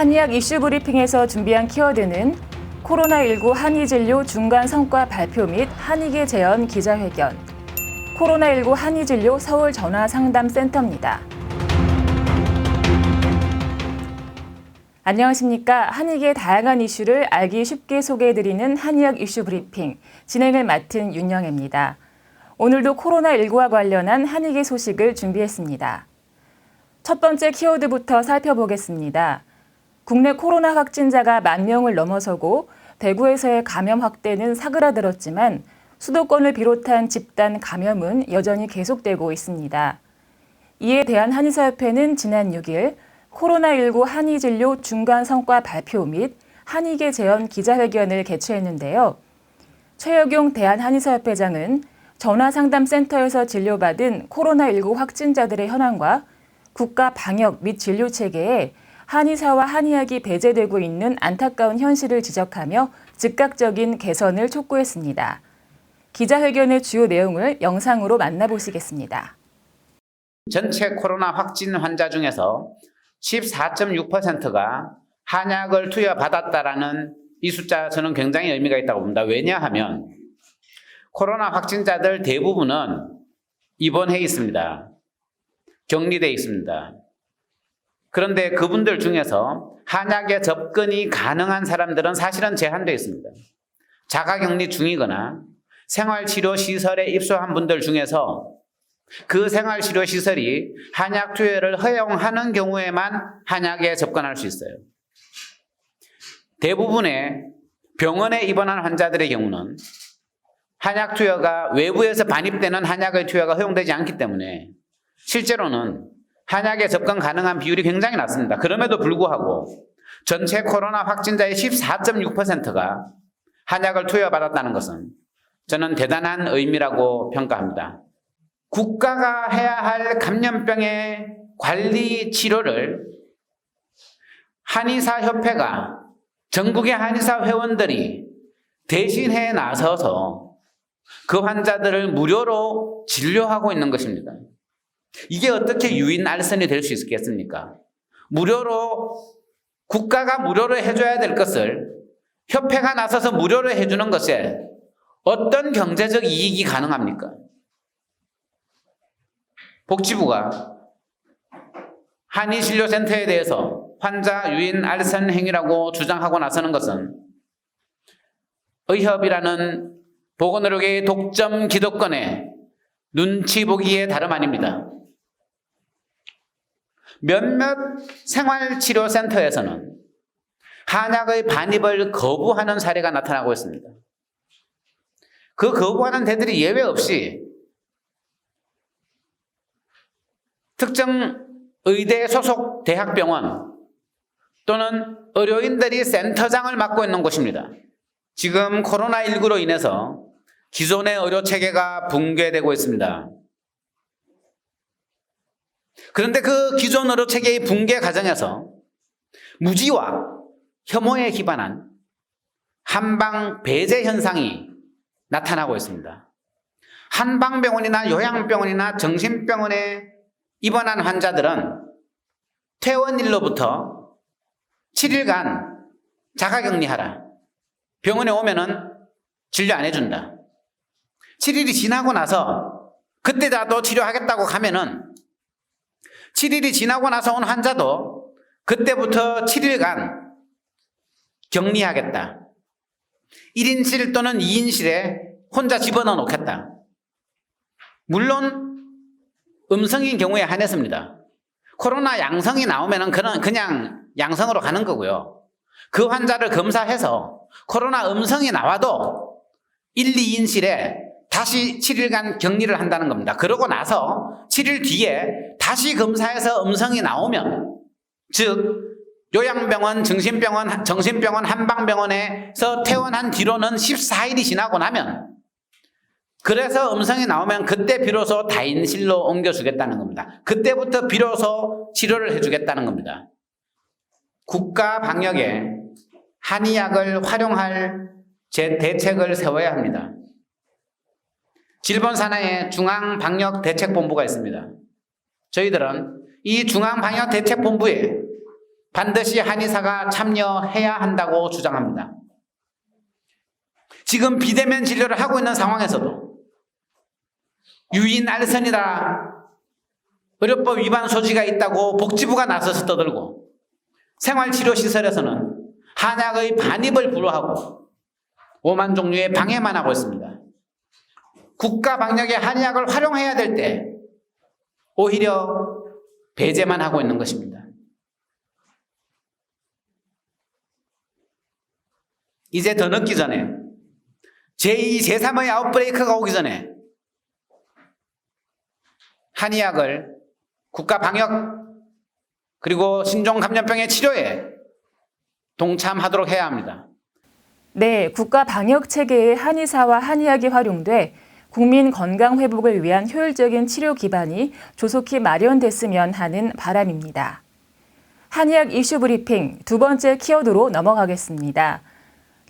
한의학 이슈 브리핑에서 준비한 키워드는 코로나19 한의진료 중간 성과 발표 및 한의계 재연 기자회견, 코로나19 한의진료 서울 전화상담센터입니다. 안녕하십니까. 한의계 다양한 이슈를 알기 쉽게 소개해드리는 한의학 이슈 브리핑, 진행을 맡은 윤영애입니다. 오늘도 코로나19와 관련한 한의계 소식을 준비했습니다. 첫 번째 키워드부터 살펴보겠습니다. 국내 코로나 확진자가 10,000명을 넘어서고 대구에서의 감염 확대는 사그라들었지만 수도권을 비롯한 집단 감염은 여전히 계속되고 있습니다. 이에 대한 한의사협회는 지난 6일 코로나19 한의진료 중간 성과 발표 및 한의계 재연 기자회견을 개최했는데요. 최여경 대한한의사협회장은 전화상담센터에서 진료받은 코로나19 확진자들의 현황과 국가 방역 및 진료 체계에 한의사와 한의학이 배제되고 있는 안타까운 현실을 지적하며 즉각적인 개선을 촉구했습니다. 기자회견의 주요 내용을 영상으로 만나보시겠습니다. 전체 코로나 확진 환자 중에서 14.6%가 한약을 투여받았다라는 이 숫자 저는 굉장히 의미가 있다고 봅니다. 왜냐하면 코로나 확진자들 대부분은 입원해 있습니다. 격리돼 있습니다. 그런데 그분들 중에서 한약에 접근이 가능한 사람들은 사실은 제한되어 있습니다. 자가격리 중이거나 생활치료시설에 입소한 분들 중에서 그 생활치료시설이 한약 투여를 허용하는 경우에만 한약에 접근할 수 있어요. 대부분의 병원에 입원한 환자들의 경우는 한약 투여가 외부에서 반입되는 한약의 투여가 허용되지 않기 때문에 실제로는 한약에 접근 가능한 비율이 굉장히 낮습니다. 그럼에도 불구하고 전체 코로나 확진자의 14.6%가 한약을 투여받았다는 것은 저는 대단한 의미라고 평가합니다. 국가가 해야 할 감염병의 관리 치료를 한의사협회가 전국의 한의사 회원들이 대신해 나서서 그 환자들을 무료로 진료하고 있는 것입니다. 이게 어떻게 유인알선이 될 수 있겠습니까? 국가가 무료로 해줘야 될 것을 협회가 나서서 무료로 해주는 것에 어떤 경제적 이익이 가능합니까? 복지부가 한의진료센터에 대해서 환자 유인 알선 행위라고 주장하고 나서는 것은 의협이라는 보건의료계의 독점 기득권에 눈치 보기에 다름 아닙니다. 몇몇 생활치료센터에서는 한약의 반입을 거부하는 사례가 나타나고 있습니다. 그 거부하는 데들이 예외 없이 특정 의대 소속 대학병원 또는 의료인들이 센터장을 맡고 있는 곳입니다. 지금 코로나19로 인해서 기존의 의료체계가 붕괴되고 있습니다. 그런데 그 기존 의료체계의 붕괴 과정에서 무지와 혐오에 기반한 한방 배제 현상이 나타나고 있습니다. 한방병원이나 요양병원이나 정신병원에 입원한 환자들은 퇴원일로부터 7일간 자가격리하라. 병원에 오면은 진료 안 해준다. 7일이 지나고 나서 그때라도 치료하겠다고 가면은 7일이 지나고 나서 온 환자도 그때부터 7일간 격리하겠다. 1인실 또는 2인실에 혼자 집어넣어 놓겠다. 물론 음성인 경우에 한해서입니다. 코로나 양성이 나오면 그냥 양성으로 가는 거고요. 그 환자를 검사해서 코로나 음성이 나와도 1, 2인실에 다시 7일간 격리를 한다는 겁니다. 그러고 나서 7일 뒤에 다시 검사해서 음성이 나오면, 즉 요양병원, 정신병원, 한방병원에서 퇴원한 뒤로는 14일이 지나고 나면, 그래서 음성이 나오면 그때 비로소 다인실로 옮겨주겠다는 겁니다. 그때부터 비로소 치료를 해주겠다는 겁니다. 국가 방역에 한의학을 활용할 대책을 세워야 합니다. 질본 산하에 중앙방역대책본부가 있습니다. 저희들은 이 중앙방역대책본부에 반드시 한의사가 참여해야 한다고 주장합니다. 지금 비대면 진료를 하고 있는 상황에서도 유인 알선이다, 의료법 위반 소지가 있다고 복지부가 나서서 떠들고 생활치료시설에서는 한약의 반입을 불허하고 오만 종류의 방해만 하고 있습니다. 국가 방역에 한의학을 활용해야 될 때 오히려 배제만 하고 있는 것입니다. 이제 더 늦기 전에 제2, 제3의 아웃브레이크가 오기 전에 한의학을 국가 방역 그리고 신종감염병의 치료에 동참하도록 해야 합니다. 네, 국가 방역 체계에 한의사와 한의학이 활용돼 국민 건강 회복을 위한 효율적인 치료 기반이 조속히 마련됐으면 하는 바람입니다. 한의학 이슈 브리핑 두 번째 키워드로 넘어가겠습니다.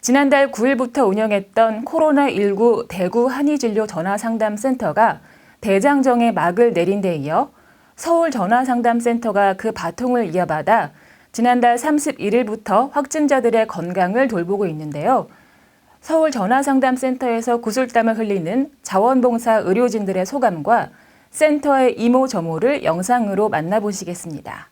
지난달 9일부터 운영했던 코로나19 대구 한의진료 전화상담센터가 대장정에 막을 내린 데 이어 서울 전화상담센터가 그 바통을 이어받아 지난달 31일부터 확진자들의 건강을 돌보고 있는데요. 서울 전화상담센터에서 구슬땀을 흘리는 자원봉사 의료진들의 소감과 센터의 이모저모를 영상으로 만나보시겠습니다.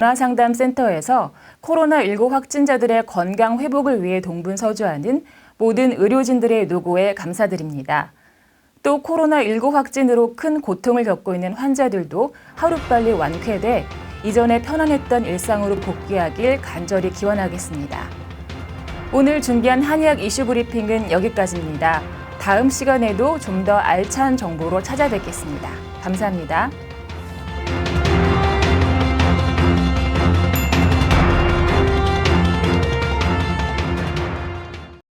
전화상담센터에서 코로나19 확진자들의 건강 회복을 위해 동분서주하는 모든 의료진들의 노고에 감사드립니다. 또 코로나19 확진으로 큰 고통을 겪고 있는 환자들도 하루빨리 완쾌돼 이전에 편안했던 일상으로 복귀하길 간절히 기원하겠습니다. 오늘 준비한 한의학 이슈 브리핑은 여기까지입니다. 다음 시간에도 좀 더 알찬 정보로 찾아뵙겠습니다. 감사합니다.